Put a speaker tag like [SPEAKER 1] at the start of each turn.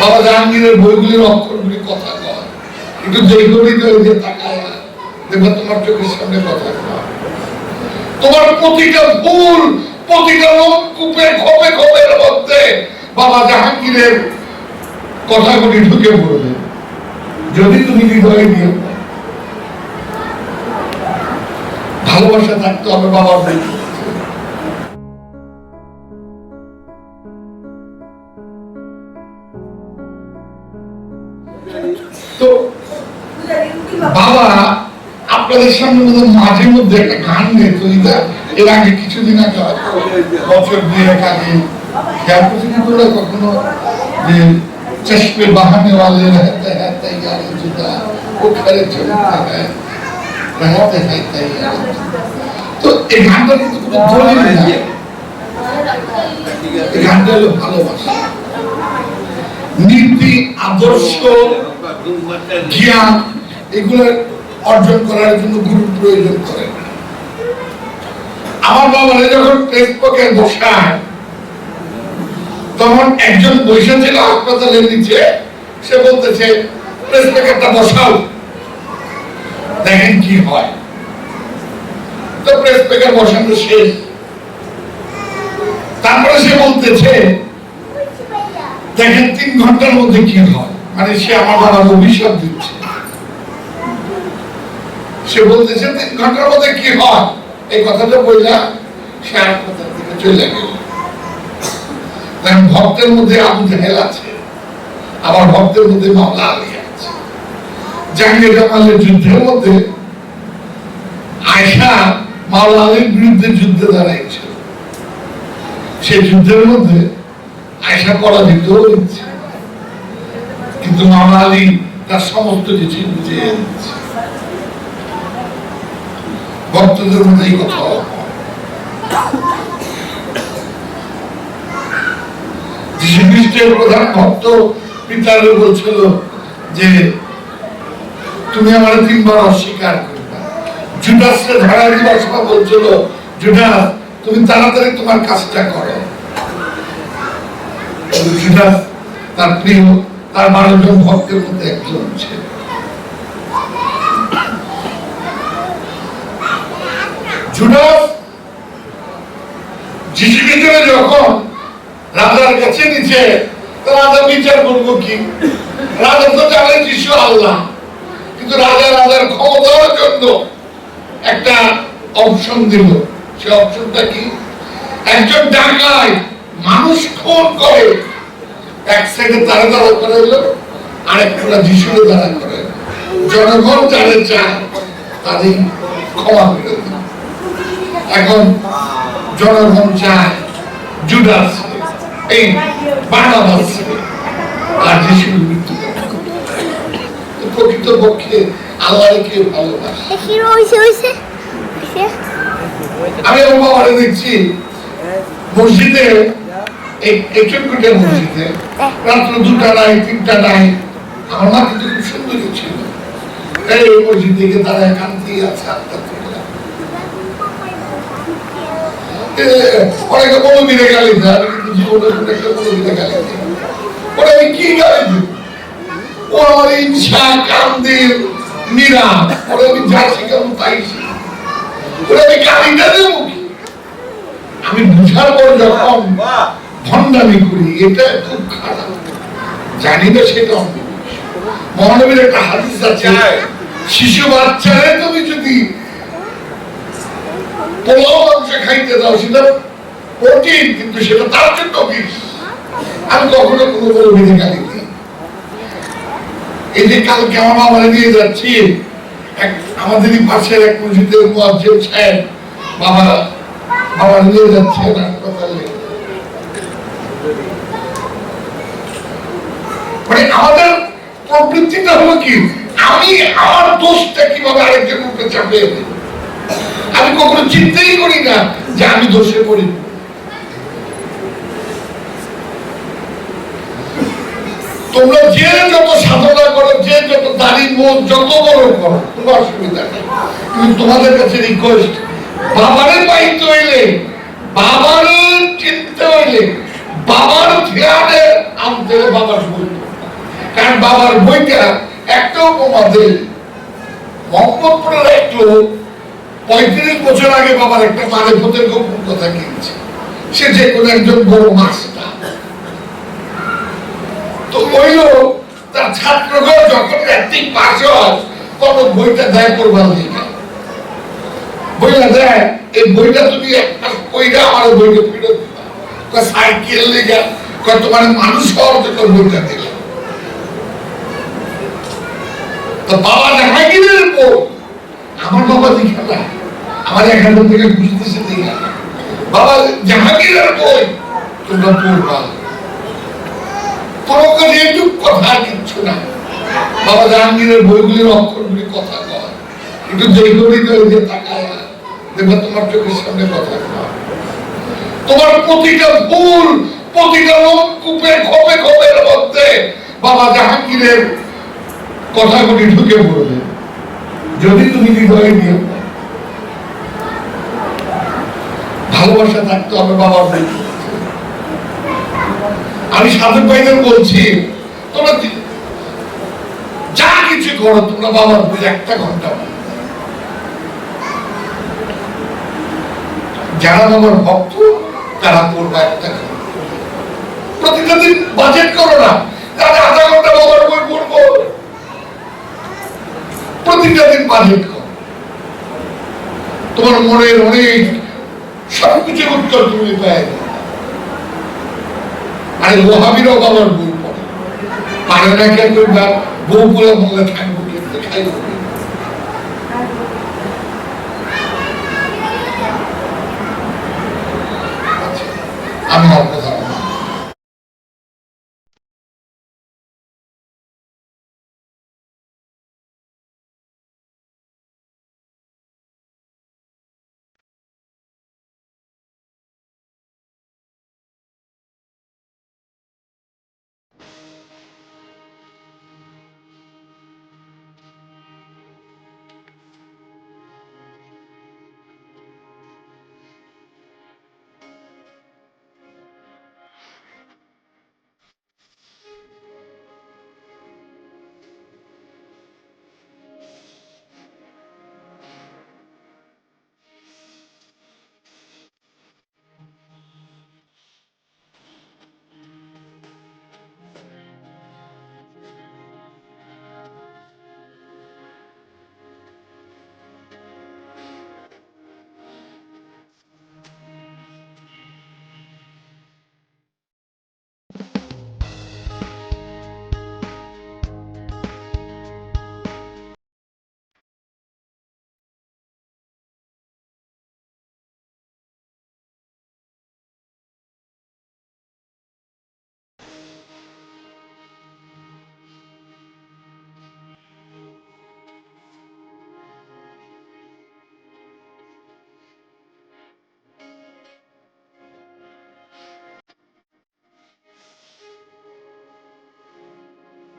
[SPEAKER 1] বাবা জাহাঙ্গীরের বইগুলির অক্ষরগুলি কথা কয়, একটু যেগুলিতে ওই যে তাকায় দেখবে তোমার চোখের সামনে কথা কয়। তোমার প্রতিটা ভুল, প্রতিটা লোককূপে খোপে খোপের মধ্যে বাবা জাহাঙ্গীরের কথাগুলি ঢুকে পড়বে, যদি তুমি হৃদয়ে নিয়ে ভালোবাসা থাকতে হবে বাবার প্রতি। তো বাবা আপনাদের সামনে মাঝে মধ্যে একটা গান গেত, এর আগে কিছুদিন আগে বছর দুয়েক আগে খেয়াল করছি না তোরা কখনো, যে চশমে बहाने वाले रहते हैं तैयार जुदा वो खड़े चलते हैं रहते हैं तैयार। তো এই গানটা কিন্তু কোনো দলিল না, এই গানটা হলো ভালোবাসা, নীতি আদর্শ জ্ঞান এগুলো অর্জন করার জন্য গুরু প্রয়োজন করে না। আমার বাবা যখন ফেসবুকে বসায় তখন একজন বসে ছিল হাসপাতালের নিচে, সে বলতেছে প্রেস প্যাকেটটা বসাও দেখেন কি হয়। তো প্রেস প্যাকেট বসানো শেষ, তারপরে সে বলতেছে দেখেন 3 ঘন্টার মধ্যে কি হয়, মানে সে আমার বাবার অভিশাপ দিচ্ছে। সে বলতেছে 3 ঘন্টার মধ্যে কি হয়, এই কথাটা বললাম সে হাসপাতাল থেকে চলে গেল। ভক্তের মধ্যে আবু জাহেল আছে, আবার ভক্তের মধ্যে মাওলা আলী আছে। জাহাঙ্গীর জামালের যুদ্ধের মধ্যে আয়েশা মাওলা আলীর বিরুদ্ধে যুদ্ধে দাঁড়াইছিল, সেই যুদ্ধের মধ্যে আয়েশা পরাজিত হয়েছে, কিন্তু মাওলা আলী তার সমস্ত কিছু বুঝিয়ে দিচ্ছে। ভক্তদের মধ্যে এই কথা যীশুখ্রিস্টের প্রধান ভক্ত পিতারে বলছিল যে তুমি আমার 3 বার অস্বীকার করবে। জুডাসকে ধরা দিবার সময় বলছিল জুডাস তুমি তাড়াতাড়ি তোমার কাজটা করো। জুডাস তার প্রিয়, তার 12 জন ভক্তের মধ্যে একজন ছিল। জুডাস যীশুখ্রিস্টকে যখন রাজার কাছে নিচে, রাজা বিচার করবো কি, রাজা তো জানে যিশু আল্লাহ, কিন্তু রাজা রাজার ক্ষমতার জন্য একটা অপশন দিল। সে অপশনটা কি, একজন ডাকায় মানুষ খুন করে এক সাইডে তারা দাঁড়া করে এলো, আরেকটা যিশুরে দাঁড়া করে, জনগণ যারা চায় তাদের ক্ষমা করে দিল। এখন জনগণ চায় জুডাস এই বারনাবাস আর যিশুর মৃত্যু। প্রকৃতপক্ষে আল্লাহকে ভালোবাসে। আমি আমার বাবারে দেখছি মসজিদে, একটুকুটের মসজিদে রাত্র 2টা নাই 3টা নাই, আমার মা কিন্তু খুব সুন্দরী ছিল, এই মসজিদ থেকে তারা কান্তি আছে আত্মা অনেকে বলো দিনে গালি দেয়, আমি কিন্তু জীবনের একটা বলো দিনে গালি দিই। ওরা আমি কি গালি দিই, ও আমার ইনসা কামদের মীরা, ওরা আমি যা শিখাবো তাই শিখাবো, ওরা আমি গালিটা দেবো কি? আমি বুঝার পর যখন ভণ্ডামি করি, এটা খুব খারাপ, জানি না সেটা মহানবীর একটা হাদিস আছে, শিশু বাচ্চারে তুমি যদি পোলাও মাংস খাইতে দাও সেটা প্রোটিন, কিন্তু সেটা তার জন্য বিষ। আমি কখনো কোনো বড় বেঁধে গালি দিই। এই যে কালকে আমার বাবারে নিয়ে যাচ্ছি, আমাদেরই পাশের এক মসজিদের মুয়াজ্জিন সাহেব বাবা নিয়ে যাচ্ছে হাসপাতালে। মানে আমাদের প্রবৃত্তিটা হলো কি, আমি আমার দোষটা কিভাবে আরেকজনের উপরে চাপিয়ে দিই। আমি কখনো চিন্তাই করি না যে আমি দোষে পড়ি। তোমরা যে যত সাধনা করো, যে যত দাড়ি মুখ যত বড় করো, কোনো অসুবিধা নেই, কিন্তু তোমাদের কাছে রিকোয়েস্ট, বাবারে পাইতে হইলে, বাবার চিনতে হইলে, বাবার ধ্যানে আনতে হলে বাবার ভুল বাবার বইটা একটাও উপমা দেয়। মোহাম্মদপুরের এক লোক 35 বছর আগে বাবার একটা মারেফতের গোপন কথা কিনছে, সে যে কোনো একজন বড় মাস্টার। তো ওই লোক তার ছাত্রগণ যখন ম্যাট্রিক পাস হয় তখন বইটা দেয় করবার দিকে, বইটা দেয় এই বইটা তুমি একটা কইরা আমার বইটা ফেরত দিবা, সাইকেল লেগে তোমার মানুষ হওয়ার জন্য বইটা দিলাম। তো বাবা জাহাঙ্গীরের বই, আমার বাবা লিখে না, আমার এখান থেকে বুঝতেছে লিখে না, বাবা জাহাঙ্গীরের বই তোমরা পড়বা, কোনো কাজে একটু কথা কিচ্ছু না। বাবা জাহাঙ্গীরের বইগুলির অক্ষরগুলি কথা কয়, একটু যেগুলি যে তাকায় দেখবে তোমার চোখের সামনে কথা কয়, তোমার প্রতিটা ভুল প্রতিটা কূপে খোপে খোপের মধ্যে বাবা জাহাঙ্গীরের কথাগুলি ঢুকে পড়বে যদি তুমি হৃদয়ে নিয়ে ভালোবাসা থাকতে হবে বাবার বই। আমি সাধক ভাইদের বলছি, তোমরা যা কিছু করো তোমরা বাবার বই 1 ঘন্টা, যারা বাবার ভক্ত তারা পড়বা 1 ঘন্টা, প্রতিটা দিন বাজেট করো না, তাহলে 0.5 ঘন্টা বাবার বই পড়বো, প্রতিটা দিন বাজেট করো, তোমার মনের অনেক সবকিছুর উত্তর তুমি পেয়ে যাবে। আরে ওহাবিরাও বাবার বই পড়ে, পারে না কে করবা, বউ বলে বললে থাকবো কিন্তু খাইব। আমি